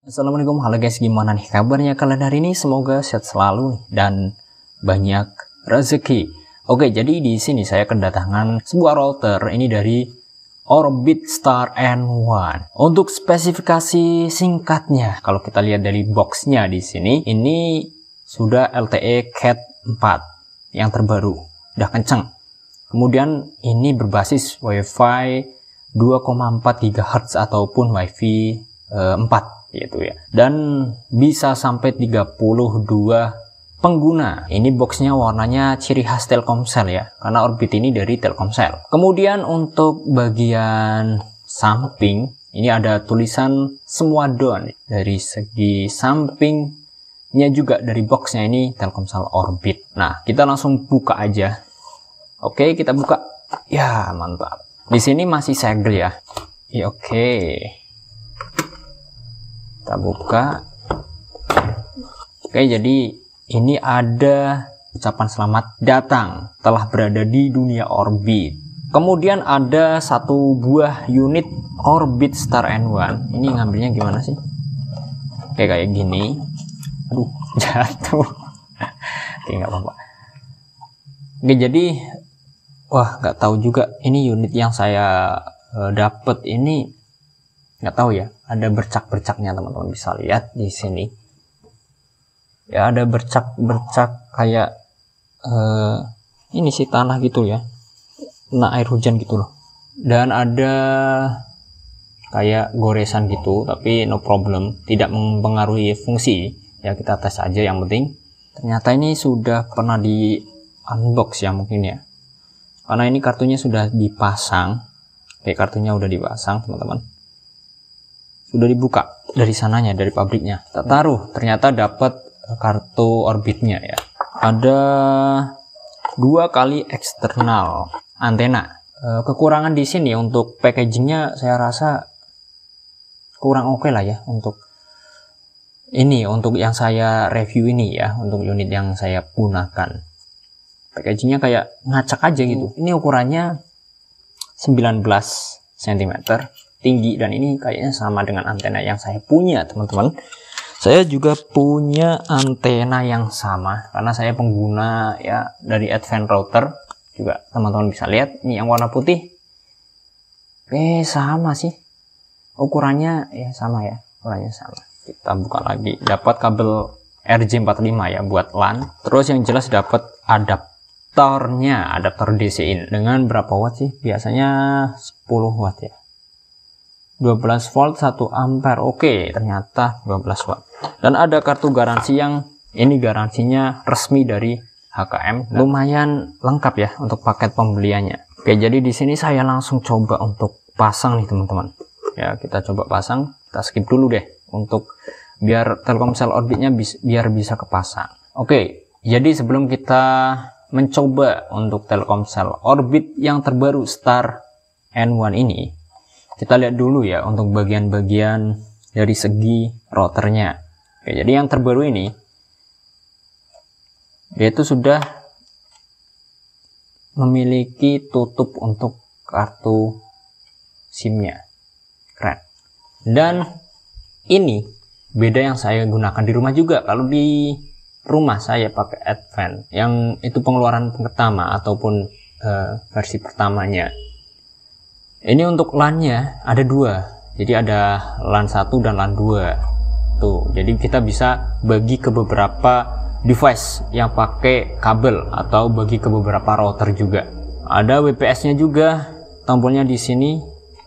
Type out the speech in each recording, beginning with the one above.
Assalamualaikum, halo guys, gimana nih kabarnya kalian hari ini? Semoga sehat selalu nih dan banyak rezeki. Oke, jadi di sini saya kedatangan sebuah router ini dari Orbit Star N1. Untuk spesifikasi singkatnya, kalau kita lihat dari boxnya di sini, ini sudah LTE Cat 4 yang terbaru, udah kenceng. Kemudian ini berbasis Wi-Fi 2,4 GHz ataupun Wi-Fi 4 gitu ya, dan bisa sampai 32 pengguna. Ini boxnya warnanya ciri khas Telkomsel ya, karena Orbit ini dari Telkomsel. Kemudian untuk bagian samping ini ada tulisan semua down. Dari segi sampingnya juga dari boxnya ini Telkomsel Orbit. Nah, kita langsung buka aja. Oke, kita buka. Ya, mantap. Di sini masih segel ya. Ya, oke. Kita buka. Oke, jadi ini ada ucapan selamat datang telah berada di dunia Orbit. Kemudian ada satu buah unit Orbit Star N1. Ini ngambilnya gimana sih? Kayak gini. Aduh, jatuh. Oke, nggak apa-apa. Oke, jadi nggak tahu juga ini unit yang saya dapat ini, nggak tahu ya, ada bercak-bercaknya, teman-teman bisa lihat di sini ya, ada bercak-bercak kayak ini sih tanah gitu ya, kena air hujan gitu loh, dan ada kayak goresan gitu, tapi no problem, tidak mempengaruhi fungsi ya. Kita tes aja, yang penting ternyata ini sudah pernah di unbox ya mungkin ya, karena ini kartunya sudah dipasang. Oke, kartunya udah dipasang teman-teman, sudah dibuka dari sananya, dari pabriknya. Kita taruh, ternyata dapat kartu Orbitnya ya. Ada 2 kali eksternal antena. Kekurangan di sini untuk packagingnya saya rasa kurang oke lah ya, untuk ini, untuk yang saya review ini ya, untuk unit yang saya gunakan. Packagingnya kayak ngacak aja gitu. Ini ukurannya 19 cm tinggi, dan ini kayaknya sama dengan antena yang saya punya, teman-teman. Saya juga punya antena yang sama karena saya pengguna ya dari Advent Router juga, teman-teman bisa lihat ini yang warna putih. Sama sih ukurannya ya, sama ya, ukurannya sama. Kita buka lagi, dapat kabel RJ45 ya buat LAN. Terus yang jelas dapat adaptor DC in dengan berapa watt sih? Biasanya 10 watt ya. 12 volt 1 ampere. Oke, ternyata 12 watt. Dan ada kartu garansi yang ini garansinya resmi dari HKM. Lumayan lengkap ya untuk paket pembeliannya. Oke, jadi di sini saya langsung coba untuk pasang nih, teman-teman. Ya, kita coba pasang. Kita skip dulu deh untuk biar Telkomsel Orbitnya biar bisa kepasang. Oke, jadi sebelum kita mencoba untuk Telkomsel Orbit yang terbaru Star N1 ini, kita lihat dulu ya untuk bagian-bagian dari segi routernya. Oke, jadi yang terbaru ini yaitu sudah memiliki tutup untuk kartu SIM-nya. Keren. Dan ini beda yang saya gunakan di rumah juga. Kalau di rumah saya pakai Advent yang itu pengeluaran pertama ataupun versi pertamanya. Ini untuk LAN-nya ada 2, jadi ada LAN 1 dan LAN 2 tuh. Jadi kita bisa bagi ke beberapa device yang pakai kabel atau bagi ke beberapa router juga. Ada WPS-nya juga, tombolnya di sini.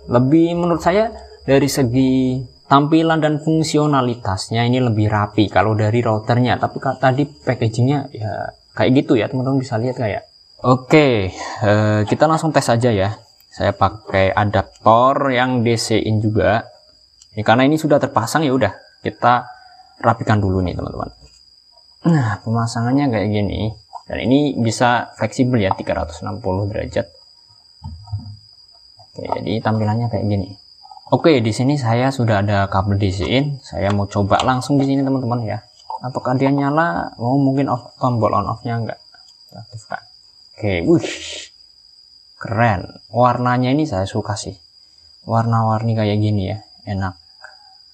Lebih menurut saya dari segi tampilan dan fungsionalitasnya ini lebih rapi kalau dari routernya, tapi tadi packagingnya ya kayak gitu ya, teman-teman bisa lihat kayak. Oke, kita langsung tes aja ya. Saya pakai adaptor yang DC in juga. Ini karena ini sudah terpasang, ya udah kita rapikan dulu nih, teman-teman. Nah, pemasangannya kayak gini, dan ini bisa fleksibel ya, 360 derajat. Oke, jadi tampilannya kayak gini. Oke, di sini saya sudah ada kabel DC in. Saya mau coba langsung di sini, teman-teman ya. Apakah dia nyala? Mungkin tombol on off-nya enggak aktifkan. Oke, keren. Warnanya ini saya suka sih. Warna-warni kayak gini ya, enak.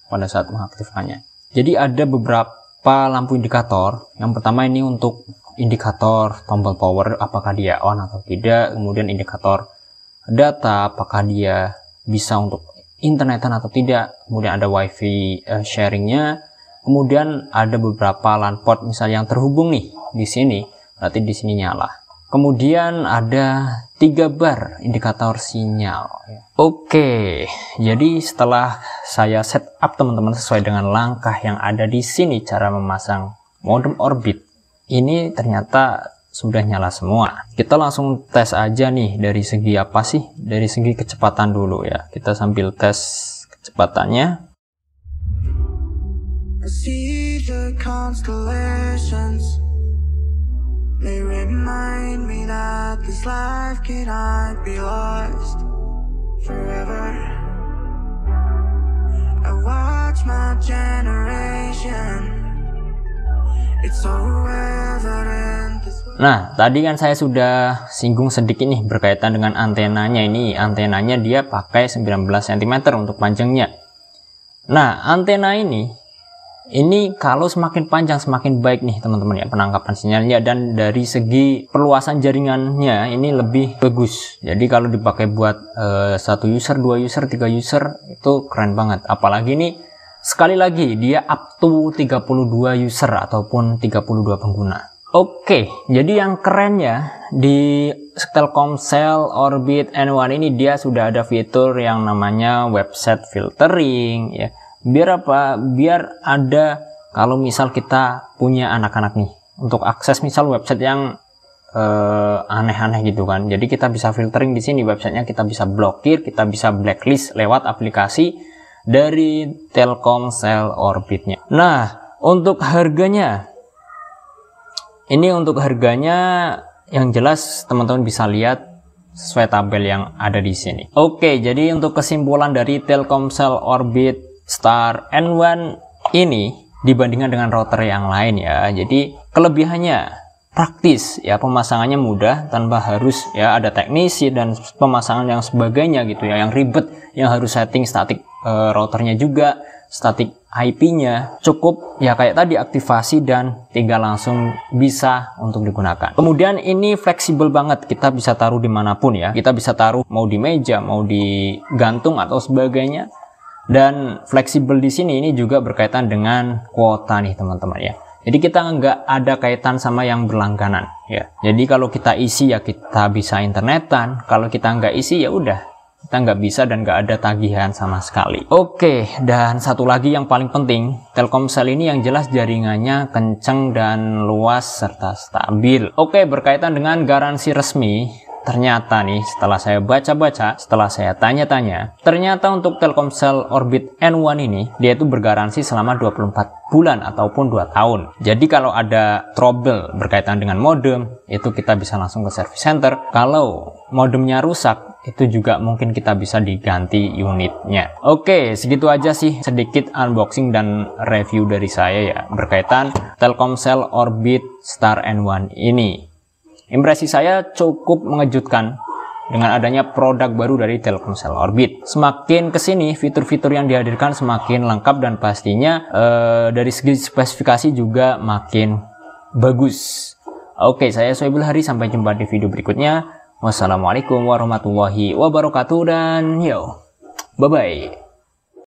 pada saat mengaktifkannya. Jadi ada beberapa lampu indikator. Yang pertama ini untuk indikator tombol power, apakah dia on atau tidak. Kemudian indikator data, apakah dia bisa untuk internetan atau tidak. Kemudian ada wifi sharingnya. Kemudian ada beberapa LAN port misalnya yang terhubung nih di sini, berarti di sini nyala. Kemudian ada 3 bar indikator sinyal. Oke, jadi setelah saya setup teman-teman sesuai dengan langkah yang ada di sini cara memasang modem Orbit, ini ternyata sudah nyala semua. Kita langsung tes aja nih dari segi apa sih? Dari segi kecepatan dulu ya. Kita sambil tes kecepatannya. I see the constellations. They remind me that this life cannot be lost forever. I watch my generation. It's so evident. Nah, tadi kan saya sudah singgung sedikit nih berkaitan dengan antenanya. Ini antenanya dia pakai 19 cm untuk panjangnya. Nah, antena ini kalau semakin panjang semakin baik nih teman-teman ya penangkapan sinyalnya, dan dari segi perluasan jaringannya ini lebih bagus. Jadi kalau dipakai buat 1 user, 2 user, 3 user itu keren banget. Apalagi ini sekali lagi dia up to 32 user ataupun 32 pengguna. Oke, jadi yang kerennya di Telkomsel Orbit N1 ini dia sudah ada fitur yang namanya website filtering ya. Biar apa? Biar ada kalau misal kita punya anak-anak nih untuk akses misal website yang aneh-aneh gitu kan. Jadi kita bisa filtering di sini websitenya, kita bisa blokir, kita bisa blacklist lewat aplikasi dari Telkomsel Orbitnya. Nah, untuk harganya, yang jelas teman-teman bisa lihat sesuai tabel yang ada di sini. Oke, jadi untuk kesimpulan dari Telkomsel Orbit Star N1 ini dibandingkan dengan router yang lain ya. Jadi kelebihannya praktis ya, pemasangannya mudah tanpa harus ya ada teknisi dan pemasangan yang sebagainya gitu ya, yang ribet, yang harus setting statik routernya juga, statik IP-nya. Cukup ya kayak tadi aktivasi dan tinggal langsung bisa untuk digunakan. Kemudian ini fleksibel banget, kita bisa taruh dimanapun ya. Kita bisa taruh mau di meja, mau di gantung atau sebagainya. Dan fleksibel di sini ini juga berkaitan dengan kuota nih teman-teman ya. Jadi kita nggak ada kaitan sama yang berlangganan ya. Jadi kalau kita isi ya kita bisa internetan. Kalau kita nggak isi ya udah kita nggak bisa dan nggak ada tagihan sama sekali. Oke, dan satu lagi yang paling penting, Telkomsel ini yang jelas jaringannya kenceng dan luas serta stabil. Oke, berkaitan dengan garansi resmi. Ternyata nih setelah saya baca-baca, setelah saya tanya-tanya, ternyata untuk Telkomsel Orbit N1 ini dia itu bergaransi selama 24 bulan ataupun 2 tahun. Jadi kalau ada trouble berkaitan dengan modem, itu kita bisa langsung ke service center. Kalau modemnya rusak, itu juga mungkin kita bisa diganti unitnya. Oke, segitu aja sih sedikit unboxing dan review dari saya ya berkaitan Telkomsel Orbit Star N1 ini. Impresi saya cukup mengejutkan dengan adanya produk baru dari Telkomsel Orbit. Semakin kesini fitur-fitur yang dihadirkan semakin lengkap dan pastinya dari segi spesifikasi juga makin bagus. Oke, saya Soebul Hari, sampai jumpa di video berikutnya. Wassalamualaikum warahmatullahi wabarakatuh dan bye-bye.